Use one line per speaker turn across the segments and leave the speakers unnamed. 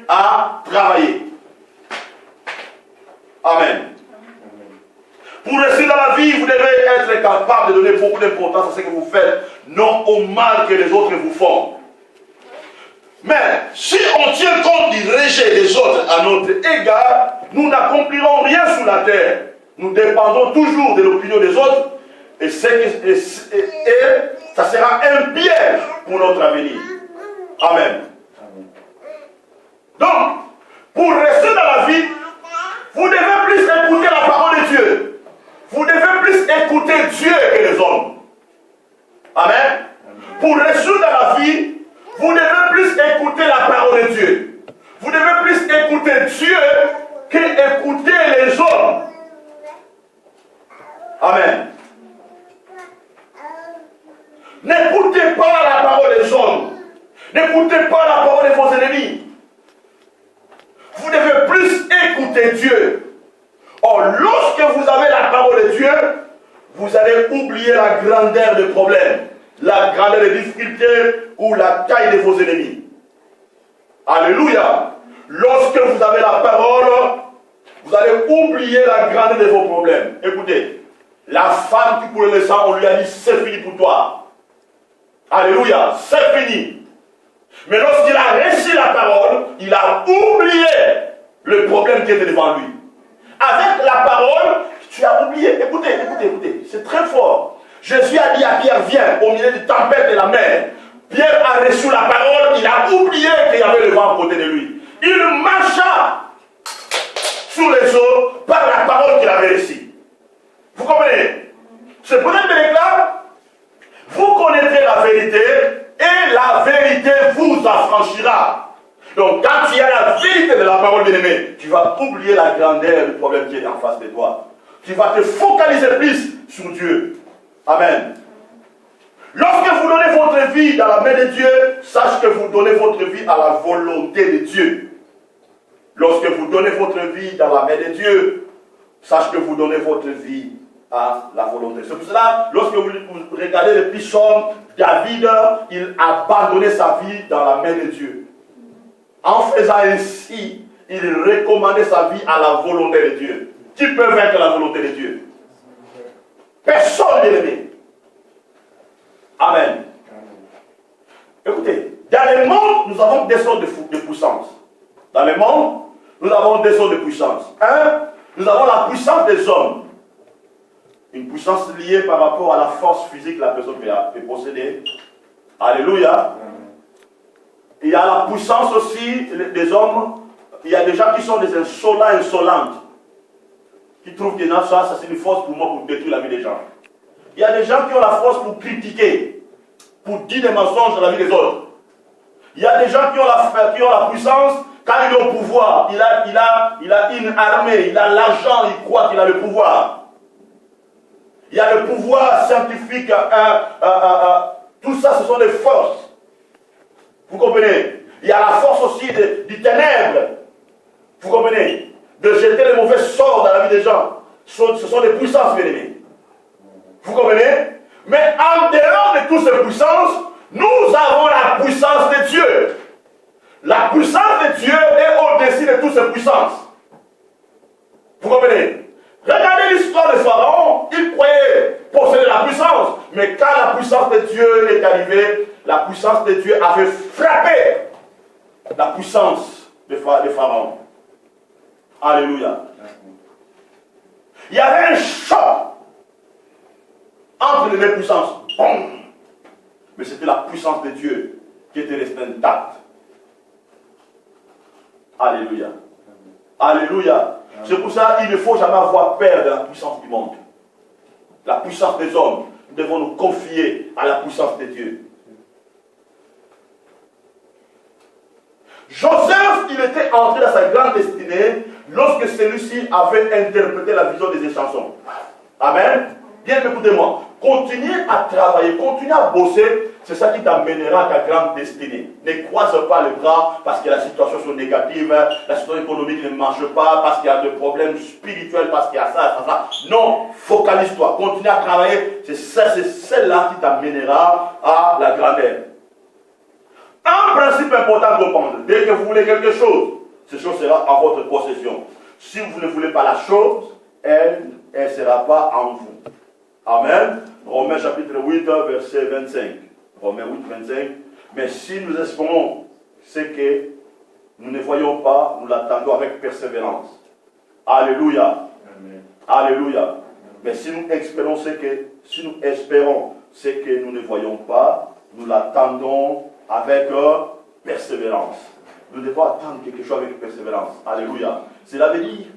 à travailler. Amen. Pour réussir dans la vie, vous devez être capable de donner beaucoup d'importance à ce que vous faites, non au mal que les autres vous font. Mais si on tient compte du rejet des autres à notre égard, nous n'accomplirons rien sur la terre. Nous dépendons toujours de l'opinion des autres et ça sera un piège pour notre avenir. Amen. Donc, pour rester dans la vie, vous devez plus écouter la parole de Dieu. Vous devez plus écouter Dieu que les hommes. Amen. Pour rester dans la vie, vous devez plus écouter la parole de Dieu. Vous devez plus écouter Dieu que écouter les hommes. Amen. N'écoutez pas la parole des hommes. N'écoutez pas la parole de vos ennemis. Vous devez plus écouter Dieu. Or, lorsque vous avez la parole de Dieu, vous allez oublier la grandeur des problèmes, la grandeur des difficultés ou la taille de vos ennemis. Alléluia. Lorsque vous avez la parole, vous allez oublier la grandeur de vos problèmes. Écoutez, la femme qui coulait le sang, on lui a dit c'est fini pour toi. Alléluia, c'est fini. Mais lorsqu'il a reçu la parole, il a oublié le problème qui était devant lui. Avec la parole, tu as oublié. Écoutez, c'est très fort. Jésus a dit à Pierre, viens au milieu des tempêtes de la mer. Pierre a reçu la parole, il a oublié qu'il y avait le vent à côté de lui. Il marcha sur les eaux par la parole qu'il avait reçue. Vous comprenez? C'est pour ça que je déclare, vous connaîtrez la vérité et la vérité vous affranchira. Donc quand tu as la vérité de la parole bien-aimée, tu vas oublier la grandeur du problème qui est en face de toi. Tu vas te focaliser plus sur Dieu. Amen. Lorsque vous donnez votre vie dans la main de Dieu, sache que vous donnez votre vie à la volonté de Dieu. Lorsque vous donnez votre vie dans la main de Dieu, sache que vous donnez votre vie à la volonté. C'est pour cela, lorsque vous regardez le psaume, David, il a abandonné sa vie dans la main de Dieu. En faisant ainsi, il recommandait sa vie à la volonté de Dieu. Qui peut vaincre la volonté de Dieu? Personne, bien-aimé. Amen. Écoutez, dans le monde, nous avons des sortes de puissance. Dans le monde, nous avons des sortes de puissance. Un, nous avons la puissance des hommes. Une puissance liée par rapport à la force physique que la personne peut posséder. Alléluia. Il y a la puissance aussi des hommes. Il y a des gens qui sont des insolentes. Qui trouvent que ça c'est une force pour moi pour détruire la vie des gens. Il y a des gens qui ont la force pour critiquer, pour dire des mensonges dans la vie des autres. Il y a des gens qui ont la puissance, quand il est au pouvoir, il a une armée, il a l'argent, il croit qu'il a le pouvoir. Il y a le pouvoir scientifique, tout ça ce sont des forces. Vous comprenez? Il y a la force aussi du ténèbre. Vous comprenez? De jeter les mauvais sorts dans la vie des gens. Ce sont des puissances, bien aimés. Vous comprenez? Mais en dehors de toutes ces puissances, nous avons la puissance de Dieu. La puissance de Dieu est au-dessus de toutes ces puissances. Vous comprenez? Regardez l'histoire de Pharaon. Il croyait posséder la puissance. Mais quand la puissance de Dieu est arrivée, la puissance de Dieu avait frappé la puissance de Pharaon. Alléluia. Il y avait un choc entre les deux puissances. Boum. Mais c'était la puissance de Dieu qui était restée intacte. Alléluia. Alléluia. C'est pour ça qu'il ne faut jamais avoir peur de la puissance du monde. La puissance des hommes. Nous devons nous confier à la puissance de Dieu. Joseph, il était entré dans sa grande destinée lorsque celui-ci avait interprété la vision des chansons. Amen. Bien, écoutez-moi. Continuez à travailler, continuez à bosser, c'est ça qui t'amènera à ta grande destinée. Ne croise pas les bras parce que la situation est négative, la situation économique ne marche pas, parce qu'il y a des problèmes spirituels, parce qu'il y a ça. Non, focalise-toi, continue à travailler, c'est celle-là qui t'amènera à la grandeur. Un principe important à comprendre. Dès que vous voulez quelque chose, cette chose sera en votre possession. Si vous ne voulez pas la chose, elle ne sera pas en vous. Amen. Romains chapitre 8, verset 25. Romains 8, 25. Mais si nous espérons ce que nous ne voyons pas, nous l'attendons avec persévérance. Alléluia. Amen. Alléluia. Mais si nous espérons ce que nous ne voyons pas, nous l'attendons avec persévérance. Nous devons attendre quelque chose avec persévérance. Alléluia. Cela veut dire,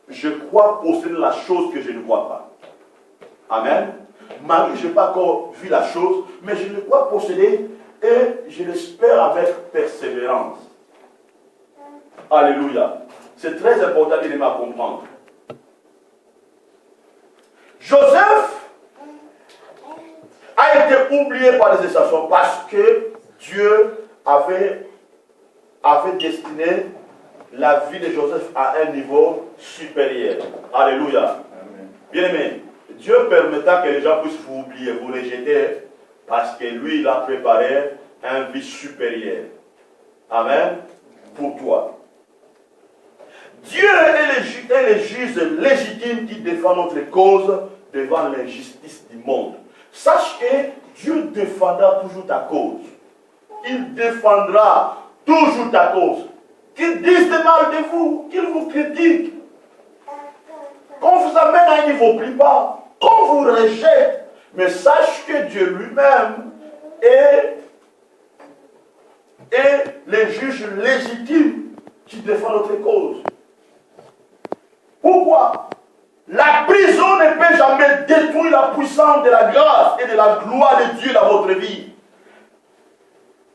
je crois posséder la chose que je ne vois pas. Amen. Marie, je n'ai pas encore vu la chose, mais je le crois posséder et je l'espère avec persévérance. Alléluia. C'est très important de à comprendre. Joseph a été oublié par les estations parce que Dieu avait destiné la vie de Joseph à un niveau supérieur. Alléluia. Bien aimé, Dieu permettra que les gens puissent vous oublier, vous rejeter, parce que lui, il a préparé un vie supérieur. Amen. Pour toi. Dieu est le juge légitime qui défend notre cause devant l'injustice du monde. Sache que Dieu défendra toujours ta cause. Il défendra toujours ta cause. Qu'il dise de mal de vous, qu'il vous critique. Qu'on vous amène à un niveau plus bas, qu'on vous rejette. Mais sache que Dieu lui-même est le juge légitime qui défend notre cause. Pourquoi? La prison ne peut jamais détruire la puissance de la grâce et de la gloire de Dieu dans votre vie.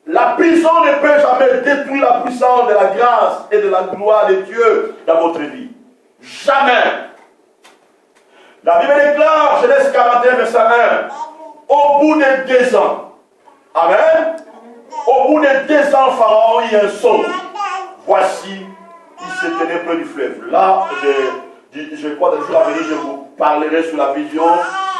La prison ne peut jamais détruire la puissance de la grâce et de la gloire de Dieu dans votre vie. Jamais. La Bible déclare, Genèse 41, verset 1, au bout de 2 ans, amen, au bout de 2 ans, Pharaon eut un songe. Voici, il se tenait près du fleuve. Là, je crois que dans le jour à venir, je vous parlerai sur la vision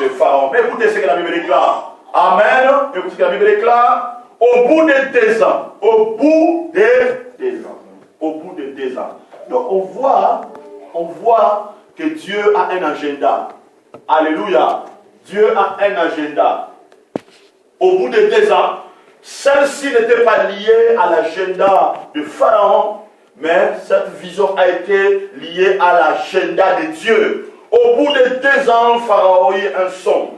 de Pharaon. Mais écoutez ce que la Bible déclare. Amen. Écoutez ce que la Bible déclare. Au bout de 2 ans. Au bout de 2 ans. Au bout de 2 ans. Donc on voit que Dieu a un agenda. Alléluia. Dieu a un agenda. Au bout de 2 ans, celle-ci n'était pas liée à l'agenda de Pharaon, mais cette vision a été liée à l'agenda de Dieu. Au bout de 2 ans, Pharaon eut un songe.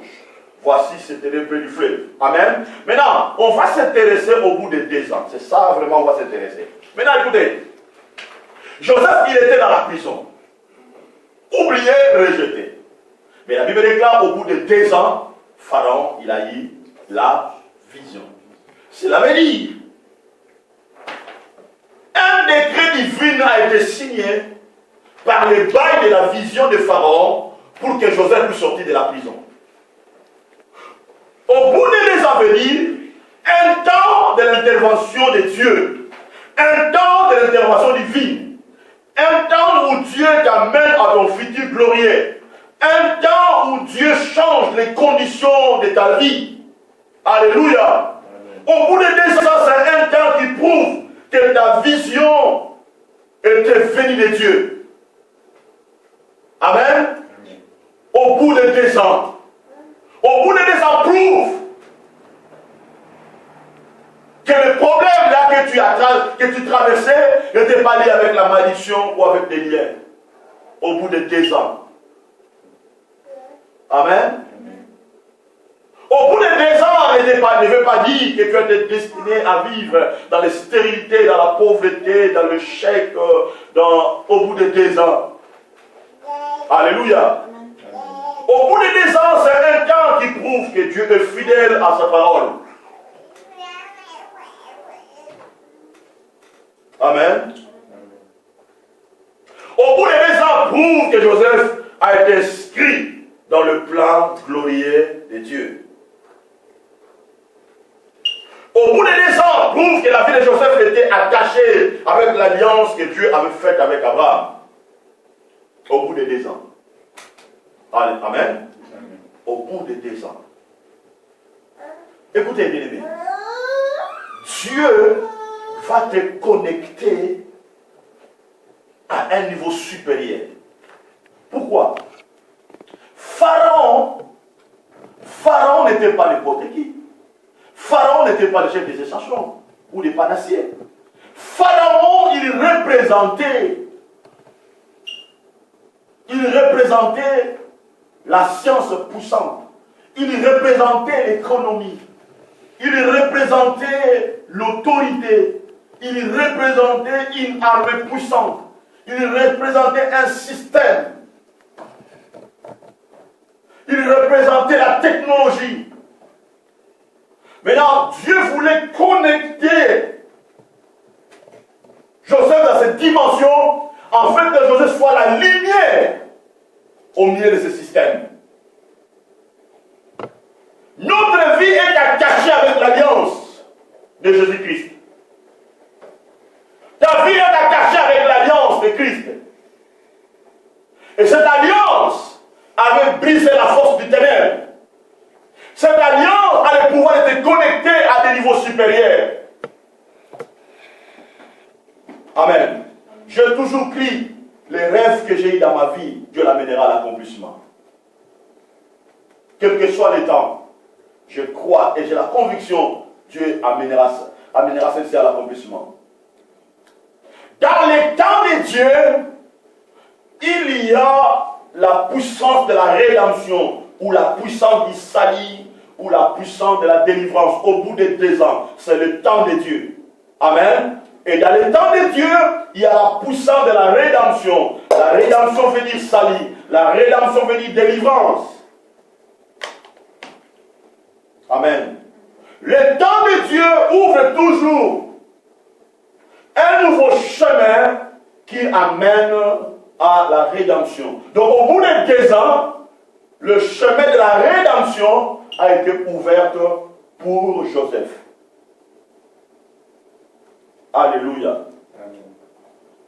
Voici, c'était le peu du fleuve. Amen. Maintenant, on va s'intéresser au bout de 2 ans. C'est ça vraiment, on va s'intéresser. Maintenant, écoutez. Joseph, il était dans la prison. Oublié, rejeté. Mais la Bible déclare au bout de 2 ans, Pharaon, il a eu la vision. Cela veut dire, un décret divin a été signé par le bail de la vision de Pharaon pour que Joseph puisse sortir de la prison. Au bout de 2 ans à venir, un temps de l'intervention de Dieu, un temps de l'intervention divine, un temps où Dieu t'amène à ton futur glorieux, un temps où Dieu change les conditions de ta vie. Alléluia. Au bout de 2 ans, c'est un temps qui prouve que ta vision était venue de Dieu. Amen. Au bout de 2 ans. Au bout de 2 ans, prouve que le problème là que tu traversais n'était pas lié avec la malédiction ou avec des liens. Au bout de 2 ans. Amen. Au bout de 2 ans, ne veut pas dire que tu as été destiné à vivre dans la stérilité, dans la pauvreté, dans le chèque, au bout de 2 ans. Alléluia. Au bout de 2 ans, c'est un temps qui prouve que Dieu est fidèle à sa parole. Amen. Au bout de 2 ans, prouve que Joseph a été inscrit dans le plan glorieux de Dieu. Au bout de 2 ans, prouve que la vie de Joseph était attachée avec l'alliance que Dieu avait faite avec Abraham. Au bout de 2 ans. Amen. Amen. Au bout de 2 ans. Écoutez, bien aimés. Dieu va te connecter à un niveau supérieur. Pourquoi? Pharaon n'était pas n'importe qui. Pharaon n'était pas le chef des échantillons ou des panassiers. Pharaon, il représentait la science poussante. Il représentait l'économie. Il représentait l'autorité. Il représentait une armée puissante. Il représentait un système. Il représentait la technologie. Maintenant, Dieu voulait connecter Joseph dans cette dimension, afin que Joseph soit la lumière au milieu de ce système. Notre vie est à cacher avec l'alliance de Jésus-Christ. Ta vie est à cacher avec l'alliance de Christ. Et cette alliance avait brisé la force du ténèbre. Cette alliance a le pouvoir de te connecter à des niveaux supérieurs. Amen. J'ai toujours cru, les rêves que j'ai eu dans ma vie, Dieu l'amènera à l'accomplissement. Quel que soit le temps, je crois et j'ai la conviction, Dieu amènera celle-ci à l'accomplissement. Dans les temps de Dieu, il y a la puissance de la rédemption, ou la puissance du salut, ou la puissance de la délivrance. Au bout de 2 ans, c'est le temps de Dieu. Amen. Et dans le temps de Dieu, il y a la puissance de la rédemption. La rédemption veut dire salut. La rédemption veut dire délivrance. Amen. Le temps de Dieu ouvre toujours un nouveau chemin qui amène à la rédemption. Donc au bout de 2 ans, le chemin de la rédemption a été ouvert pour Joseph. Alléluia. Amen.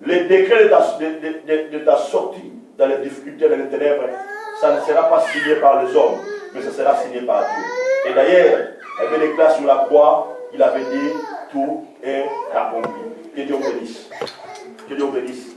Le décret de ta sortie dans les difficultés, dans les ténèbres, ça ne sera pas signé par les hommes, mais ça sera signé par Dieu. Et d'ailleurs, il avait déclaré sur la croix, il avait dit, tout est accompli. Que Dieu vous bénisse. Que Dieu vous bénisse.